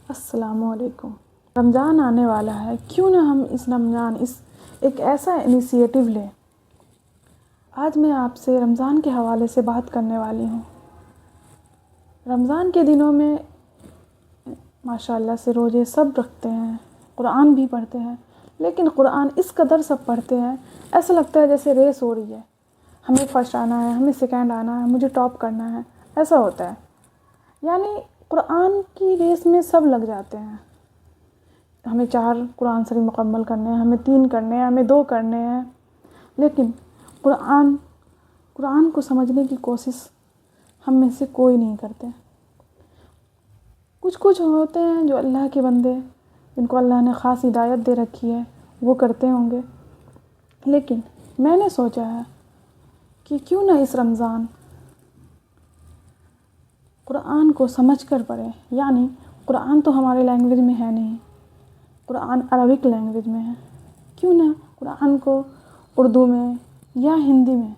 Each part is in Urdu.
السلام علیکم۔ رمضان آنے والا ہے، کیوں نہ ہم اس رمضان ایک ایسا انیشیٹو لیں۔ آج میں آپ سے رمضان کے حوالے سے بات کرنے والی ہوں۔ رمضان کے دنوں میں ماشاءاللہ سے روزے سب رکھتے ہیں، قرآن بھی پڑھتے ہیں، لیکن قرآن اس قدر سب پڑھتے ہیں ایسا لگتا ہے جیسے ریس ہو رہی ہے، ہمیں فرسٹ آنا ہے، ہمیں سیکنڈ آنا ہے، مجھے ٹاپ کرنا ہے، ایسا ہوتا ہے۔ یعنی قرآن کی ریس میں سب لگ جاتے ہیں، ہمیں 4 قرآن شریف مکمل کرنے ہیں، ہمیں 3 کرنے ہیں، ہمیں 2 کرنے ہیں، لیکن قرآن کو سمجھنے کی کوشش ہم میں سے کوئی نہیں کرتے۔ کچھ ہوتے ہیں جو اللہ کے بندے، جن کو اللہ نے خاص ہدایت دے رکھی ہے، وہ کرتے ہوں گے، لیکن میں نے سوچا ہے کہ کیوں نہ اس رمضان قرآن کو سمجھ کر پڑھیں۔ یعنی قرآن تو ہمارے لینگویج میں ہے نہیں، قرآن عربک لینگویج میں ہے، کیوں نہ قرآن کو اردو میں یا ہندی میں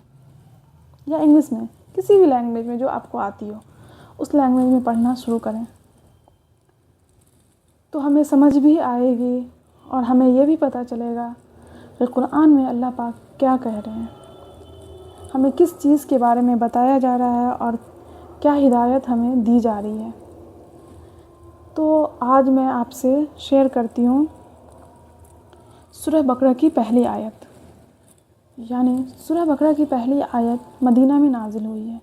یا انگلش میں، کسی بھی لینگویج میں جو آپ کو آتی ہو، اس لینگویج میں پڑھنا شروع کریں، تو ہمیں سمجھ بھی آئے گی اور ہمیں یہ بھی پتہ چلے گا کہ قرآن میں اللہ پاک کیا کہہ رہے ہیں، ہمیں کس چیز کے بارے میں بتایا جا رہا ہے اور کیا ہدایت ہمیں دی جا رہی ہے۔ تو آج میں آپ سے شیئر کرتی ہوں سورہ بقرہ کی پہلی آیت۔ یعنی سورہ بقرہ کی پہلی آیت مدینہ میں نازل ہوئی ہے۔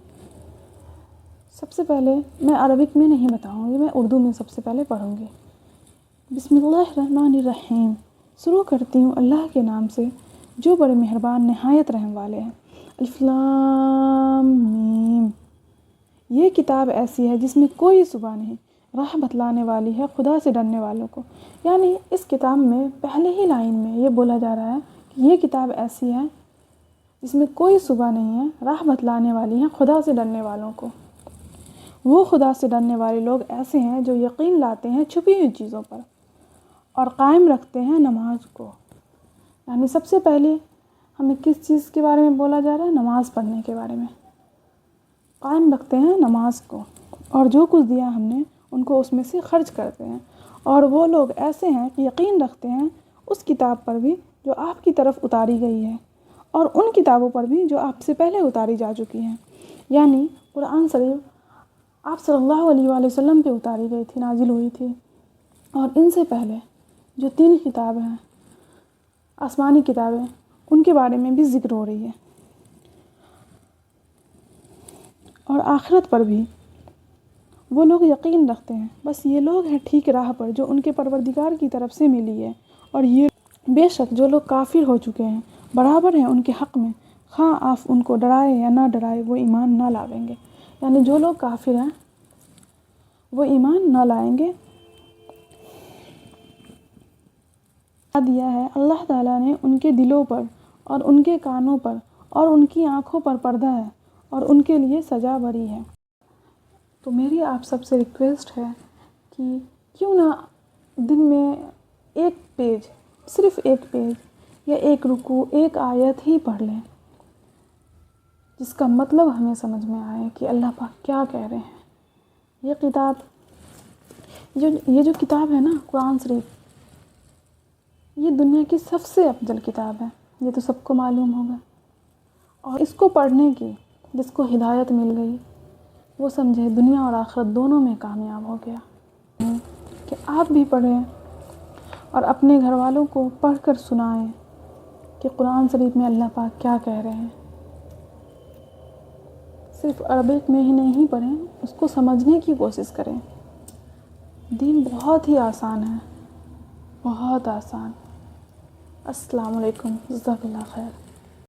سب سے پہلے میں عربک میں نہیں بتاؤں گی، میں اردو میں سب سے پہلے پڑھوں گی۔ بسم اللہ الرحمن الرحیم۔ شروع کرتی ہوں اللہ کے نام سے جو بڑے مہربان نہایت رحم والے ہیں۔ الف لام میم۔ یہ کتاب ایسی ہے جس میں کوئی شبہ نہیں، راہ بتلانے والی ہے خدا سے ڈرنے والوں کو۔ یعنی اس کتاب میں پہلے ہی لائن میں یہ بولا جا رہا ہے کہ یہ کتاب ایسی ہے جس میں کوئی شبہ نہیں ہے، راہ بتلانے والی ہے خدا سے ڈرنے والوں کو۔ وہ خدا سے ڈرنے والے لوگ ایسے ہیں جو یقین لاتے ہیں چھپی ہوئی چیزوں پر اور قائم رکھتے ہیں نماز کو۔ یعنی سب سے پہلے ہمیں کس چیز کے بارے میں بولا جا رہا ہے؟ نماز پڑھنے کے بارے میں۔ قائم رکھتے ہیں نماز کو اور جو کچھ دیا ہم نے ان کو اس میں سے خرچ کرتے ہیں۔ اور وہ لوگ ایسے ہیں کہ یقین رکھتے ہیں اس کتاب پر بھی جو آپ کی طرف اتاری گئی ہے اور ان کتابوں پر بھی جو آپ سے پہلے اتاری جا چکی ہیں۔ یعنی قرآن شریف آپ صلی اللہ علیہ وآلہ وسلم پہ اتاری گئی تھی، نازل ہوئی تھی، اور ان سے پہلے جو 3 کتابیں ہیں آسمانی کتابیں، ان کے بارے میں بھی ذکر ہو رہی ہے، اور آخرت پر بھی وہ لوگ یقین رکھتے ہیں۔ بس یہ لوگ ہیں ٹھیک راہ پر جو ان کے پروردگار کی طرف سے ملی ہے، اور یہ بے شک جو لوگ کافر ہو چکے ہیں برابر ہیں ان کے حق میں، خواہ آپ ان کو ڈرائے یا نہ ڈرائے وہ ایمان نہ لاویں گے۔ یعنی جو لوگ کافر ہیں وہ ایمان نہ لائیں گے۔ دیا ہے اللہ تعالیٰ نے ان کے دلوں پر اور ان کے کانوں پر اور ان کی آنکھوں پر پردہ ہے اور ان کے لیے سزا بری ہے۔ تو میری آپ سب سے ریکویسٹ ہے کہ کیوں نہ دن میں ایک پیج، صرف ایک پیج یا ایک رکوع، ایک آیت ہی پڑھ لیں، جس کا مطلب ہمیں سمجھ میں آئے کہ اللہ پاک کیا کہہ رہے ہیں۔ یہ جو کتاب ہے نا قرآن شریف، یہ دنیا کی سب سے افضل کتاب ہے، یہ تو سب کو معلوم ہوگا۔ اور اس کو پڑھنے کی جس کو ہدایت مل گئی وہ سمجھے دنیا اور آخرت دونوں میں کامیاب ہو گیا۔ کہ آپ بھی پڑھیں اور اپنے گھر والوں کو پڑھ کر سنائیں کہ قرآن شریف میں اللہ پاک کیا کہہ رہے ہیں۔ صرف عربک میں ہی نہیں پڑھیں، اس کو سمجھنے کی کوشش کریں۔ دین بہت ہی آسان ہے، بہت آسان۔ السلام علیکم، جزاک اللہ خیر۔